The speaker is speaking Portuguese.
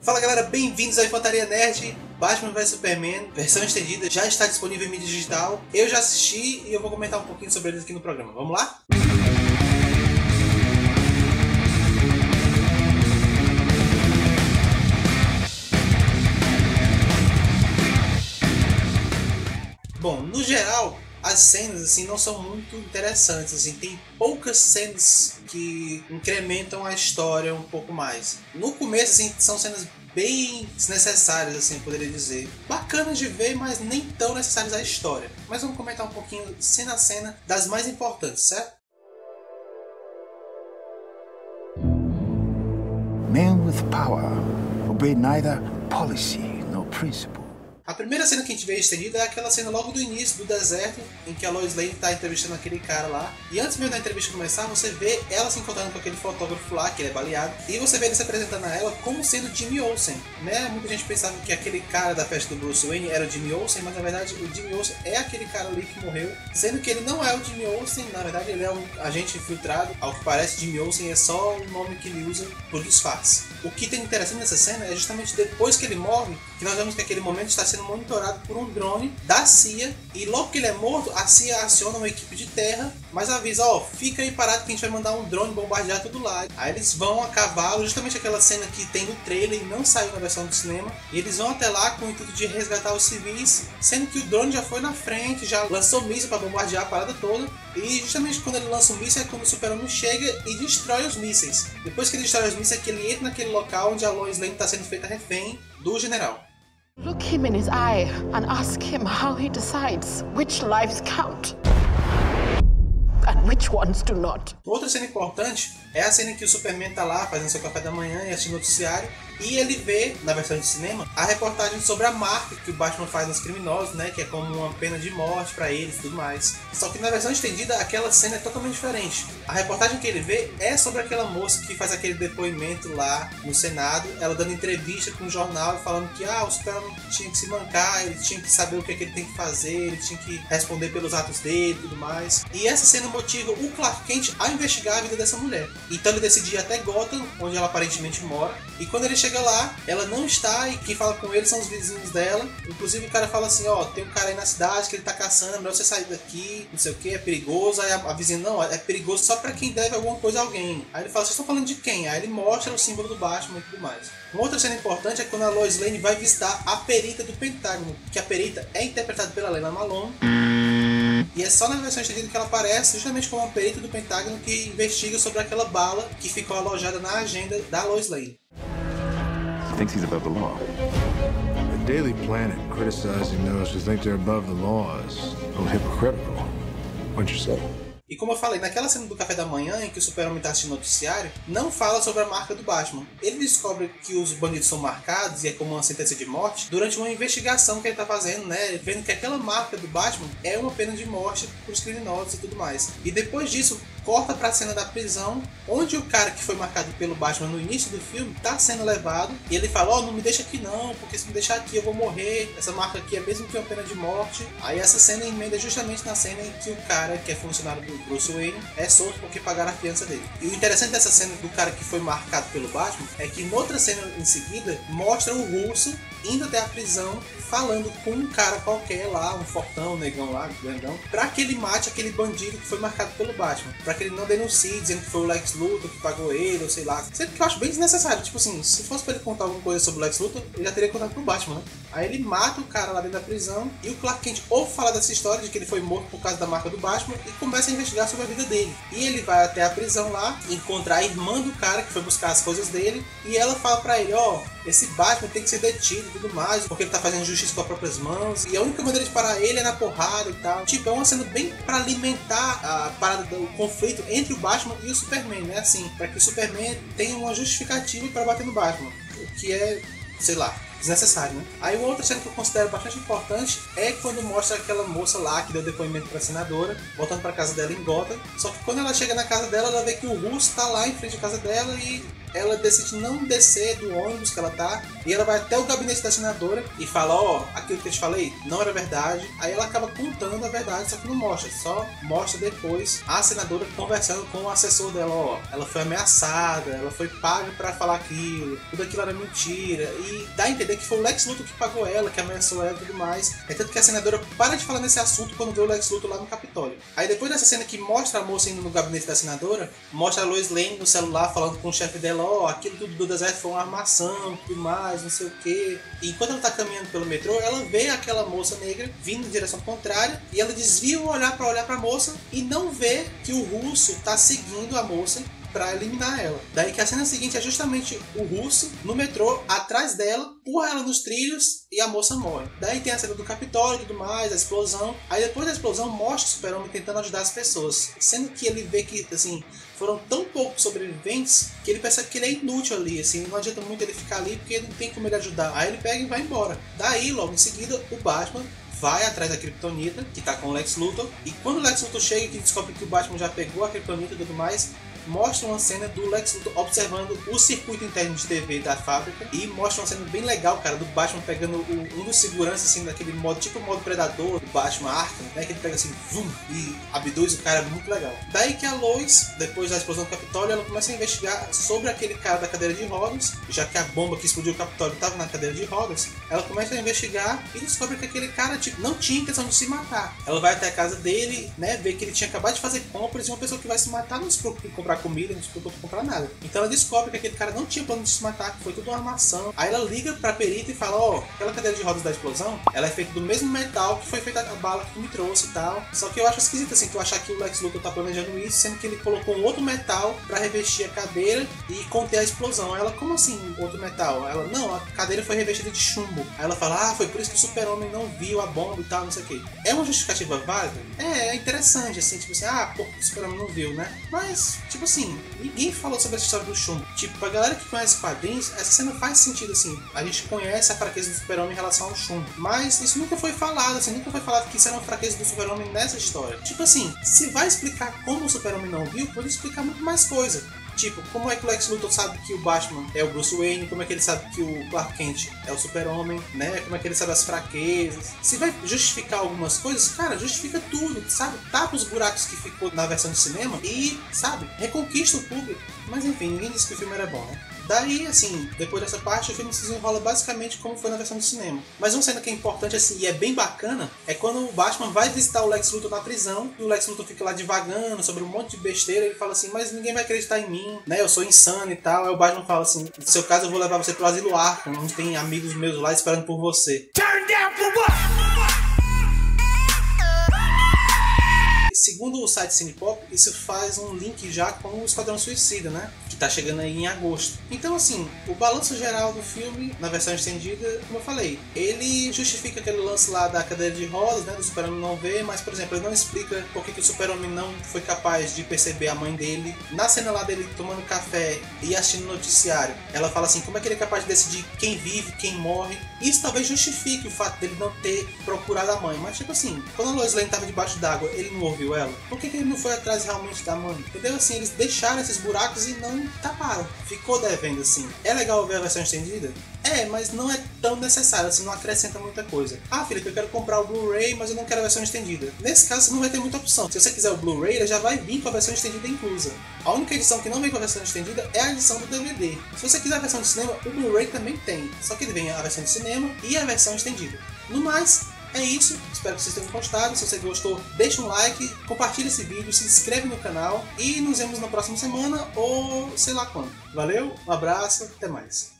Fala galera, bem-vindos à Infantaria Nerd. Batman vs Superman, versão estendida, já está disponível em mídia digital. Eu já assisti e eu vou comentar um pouquinho sobre eles aqui no programa. Vamos lá? Bom, no geral, as cenas assim não são muito interessantes, assim, tem poucas cenas que incrementam a história um pouco mais. No começo, assim, são cenas bem desnecessárias, assim, eu poderia dizer. Bacanas de ver, mas nem tão necessárias à história. Mas vamos comentar um pouquinho, cena a cena, das mais importantes, certo? Men with power obey neither policy nor principle. A primeira cena que a gente vê estendida é aquela cena logo do início do deserto, em que a Lois Lane está entrevistando aquele cara lá. E antes mesmo da entrevista começar, você vê ela se encontrando com aquele fotógrafo lá, que ele é baleado. E você vê ele se apresentando a ela como sendo Jimmy Olsen, né? Muita gente pensava que aquele cara da festa do Bruce Wayne era o Jimmy Olsen, mas na verdade o Jimmy Olsen é aquele cara ali que morreu. Sendo que ele não é o Jimmy Olsen, na verdade ele é um agente infiltrado. Ao que parece, Jimmy Olsen é só o nome que ele usa por disfarce. O que tem interessante nessa cena é justamente depois que ele morre, que nós vemos que aquele momento está sendo monitorado por um drone da CIA, e logo que ele é morto, a CIA aciona uma equipe de terra, mas avisa, ó, fica aí parado que a gente vai mandar um drone bombardear tudo lá. Aí eles vão a cavalo, justamente aquela cena que tem no trailer e não saiu na versão do cinema, e eles vão até lá com o intuito de resgatar os civis, sendo que o drone já foi na frente, já lançou míssil para bombardear a parada toda, e justamente quando ele lança o míssil é quando o Super-Homem chega e destrói os mísseis. Depois que ele destrói os mísseis é que ele entra naquele local onde a Lois Lane está sendo feita refém do general. Look him in his eye and ask him how he decides which lives count and which ones do not. Outra cena importante é a cena em que o Superman tá lá fazendo seu café da manhã e assistindo o noticiário, e ele vê, na versão de cinema, a reportagem sobre a marca que o Batman faz nos criminosos, né, que é como uma pena de morte pra eles e tudo mais. Só que na versão estendida, aquela cena é totalmente diferente. A reportagem que ele vê é sobre aquela moça que faz aquele depoimento lá no Senado, ela dando entrevista com um jornal falando que o Superman tinha que se mancar, ele tinha que saber o que ele tem que fazer, ele tinha que responder pelos atos dele e tudo mais. E essa cena motiva o Clark Kent a investigar a vida dessa mulher. Então ele decide ir até Gotham, onde ela aparentemente mora, e quando ele chega lá, ela não está, e quem fala com ele são os vizinhos dela. Inclusive o cara fala assim, ó, tem um cara aí na cidade que ele tá caçando, melhor você sair daqui, não sei o que, é perigoso. Aí a vizinha, não, é perigoso só pra quem deve alguma coisa a alguém. Aí ele fala, vocês estão falando de quem? Aí ele mostra o símbolo do Batman e tudo mais. Uma outra cena importante é quando a Lois Lane vai visitar a perita do Pentágono, que a perita é interpretada pela Lena Malone. E é só na versão estendida que ela aparece justamente como uma perita do Pentágono que investiga sobre aquela bala que ficou alojada na agenda da Lois Lane. He thinks he's above the law. The Daily Planet criticizing those who think they're above the law is a little hypocritical. What'd you say? E como eu falei, naquela cena do café da manhã em que o Super-Homem está assistindo o noticiário, não fala sobre a marca do Batman. Ele descobre que os bandidos são marcados e é como uma sentença de morte durante uma investigação que ele está fazendo, né? Vendo que aquela marca do Batman é uma pena de morte para os criminosos e tudo mais. E depois disso, corta para a cena da prisão, onde o cara que foi marcado pelo Batman no início do filme está sendo levado, e ele fala, não me deixa aqui não, porque se me deixar aqui eu vou morrer, essa marca aqui é mesmo que uma pena de morte. Aí essa cena emenda justamente na cena em que o cara que é funcionário do Bruce Wayne é solto porque pagaram a fiança dele. E o interessante dessa cena do cara que foi marcado pelo Batman é que noutra cena em seguida mostra o Russo indo até a prisão falando com um cara qualquer lá, um fortão, um negão lá, grandão, pra que ele mate aquele bandido que foi marcado pelo Batman, pra que ele não denuncie dizendo que foi o Lex Luthor que pagou ele, ou sei lá. Sempre que eu acho bem desnecessário, tipo assim, se fosse pra ele contar alguma coisa sobre o Lex Luthor, ele já teria contado pro Batman, né? Aí ele mata o cara lá dentro da prisão, e o Clark Kent ouve falar dessa história de que ele foi morto por causa da marca do Batman e começa a investigar sobre a vida dele. E ele vai até a prisão lá, encontrar a irmã do cara que foi buscar as coisas dele, e ela fala pra ele, esse Batman tem que ser detido e tudo mais, porque ele tá fazendo justiça com as próprias mãos, e a única maneira de parar ele é na porrada e tal. Tipo, é uma cena bem pra alimentar a parada do conflito entre o Batman e o Superman, né? Assim, pra que o Superman tenha uma justificativa pra bater no Batman, o que é, sei lá, desnecessário, né? Aí uma outra cena que eu considero bastante importante é quando mostra aquela moça lá que deu depoimento pra senadora, voltando pra casa dela em Gotham. Só que quando ela chega na casa dela, ela vê que o Russo tá lá em frente à casa dela e ela decide não descer do ônibus que ela tá, e ela vai até o gabinete da senadora e fala, ó, aquilo que eu te falei não era verdade. Aí ela acaba contando a verdade, só que não mostra, só mostra depois a senadora conversando com o assessor dela, ó, ela foi ameaçada, ela foi paga pra falar aquilo, tudo aquilo era mentira, e dá a entender que foi o Lex Luthor que pagou ela, que ameaçou ela e tudo mais. É tanto que a senadora para de falar nesse assunto quando vê o Lex Luthor lá no Capitólio. Aí depois dessa cena que mostra a moça indo no gabinete da senadora, mostra a Lois Lane no celular falando com o chefe dela, ó, aquilo tudo do deserto foi uma armação, tudo mais, não sei o que. E enquanto ela tá caminhando pelo metrô, ela vê aquela moça negra vindo em direção contrária, e ela desvia o olhar pra moça e não vê que o russo tá seguindo a moça pra eliminar ela. Daí que a cena seguinte é justamente o russo no metrô, atrás dela, empurra ela nos trilhos e a moça morre. Daí tem a cena do Capitólio e tudo mais, a explosão. Aí depois da explosão mostra o Super-Homem tentando ajudar as pessoas, sendo que ele vê que, assim, foram tão poucos sobreviventes que ele percebe que ele é inútil ali, assim, não adianta muito ele ficar ali porque não tem como ele ajudar. Aí ele pega e vai embora. Daí, logo em seguida, o Batman vai atrás da Kryptonita, que tá com o Lex Luthor, e quando o Lex Luthor chega e descobre que o Batman já pegou a Kryptonita e tudo mais, mostra uma cena do Lex Luthor observando o circuito interno de TV da fábrica, e mostra uma cena bem legal, cara, do Batman pegando um dos seguranças, assim, daquele modo, tipo o modo Predador do Batman Arkham, né, que ele pega assim, vum, e abduz o cara, muito legal. Daí que a Lois, depois da explosão do Capitólio, ela começa a investigar sobre aquele cara da cadeira de rodas, já que a bomba que explodiu o Capitólio estava na cadeira de rodas, ela começa a investigar e descobre que aquele cara, tipo, não tinha intenção de se matar. Ela vai até a casa dele, né, vê que ele tinha acabado de fazer compras, e uma pessoa que vai se matar não se preocupa em comprar comida, não se preocupa em comprar nada. Então ela descobre que aquele cara não tinha plano de se matar, que foi tudo uma armação. Aí ela liga pra perita e fala, ó, aquela cadeira de rodas da explosão, ela é feita do mesmo metal que foi feita a bala que tu me trouxe e tal. Só que eu acho esquisito, assim, tu achar que o Lex Luthor tá planejando isso, sendo que ele colocou um outro metal pra revestir a cadeira e conter a explosão. Aí ela, como assim outro metal? Ela, não, a cadeira foi revestida de chumbo. Aí ela fala, foi por isso que o Super-Homem não viu a bomba e tal, não sei o que. É uma justificativa válida? É interessante, assim, tipo assim, porque o Super-Homem não viu, né? Mas, tipo assim, ninguém falou sobre essa história do chumbo. Tipo, pra galera que conhece quadrinhos, essa cena faz sentido, assim. A gente conhece a fraqueza do Super-Homem em relação ao chumbo. Mas isso nunca foi falado, assim, nunca foi falado que isso era uma fraqueza do Super-Homem nessa história. Tipo assim, se vai explicar como o Super-Homem não viu, pode explicar muito mais coisa. Tipo, como é que o Lex Luthor sabe que o Batman é o Bruce Wayne? Como é que ele sabe que o Clark Kent é o Super-Homem, né? Como é que ele sabe as fraquezas? Se vai justificar algumas coisas, cara, justifica tudo, sabe? Tapa os buracos que ficou na versão de cinema e, sabe, reconquista o público. Mas enfim, ninguém disse que o filme era bom, né? Daí, assim, depois dessa parte, o filme se desenrola basicamente como foi na versão de cinema. Mas uma cena que é importante, assim, e é bem bacana, é quando o Batman vai visitar o Lex Luthor na prisão, e o Lex Luthor fica lá divagando sobre um monte de besteira, e ele fala assim, mas ninguém vai acreditar em mim, né, eu sou insano e tal. Aí o Batman fala assim, no seu caso eu vou levar você pro Asilo Arkham, onde tem amigos meus lá esperando por você. Turn down for what? Segundo o site Cinepop, isso faz um link já com o Esquadrão Suicida, né? Que tá chegando aí em agosto. Então, assim, o balanço geral do filme, na versão estendida, como eu falei, ele justifica aquele lance lá da cadeira de rodas, né? Do Super-Homem não ver, mas, por exemplo, ele não explica por que o Super-Homem não foi capaz de perceber a mãe dele. Na cena lá dele tomando café e assistindo o noticiário, ela fala assim, como é que ele é capaz de decidir quem vive, quem morre? Isso talvez justifique o fato dele não ter procurado a mãe. Mas, tipo assim, quando a Lois Lane tava debaixo d'água, ele não ouviu ela? Por que ele não foi atrás realmente da mãe? Entendeu? Assim, eles deixaram esses buracos e não taparam. Ficou devendo, assim. É legal ver a versão estendida? É, mas não é tão necessário, assim, não acrescenta muita coisa. Felipe, eu quero comprar o Blu-ray, mas eu não quero a versão estendida. Nesse caso, você não vai ter muita opção. Se você quiser o Blu-ray, ele já vai vir com a versão estendida inclusa. A única edição que não vem com a versão estendida é a edição do DVD. Se você quiser a versão de cinema, o Blu-ray também tem. Só que ele vem a versão de cinema e a versão estendida. No mais, é isso, espero que vocês tenham gostado. Se você gostou, deixa um like, compartilha esse vídeo, se inscreve no canal e nos vemos na próxima semana ou sei lá quando. Valeu, um abraço, até mais.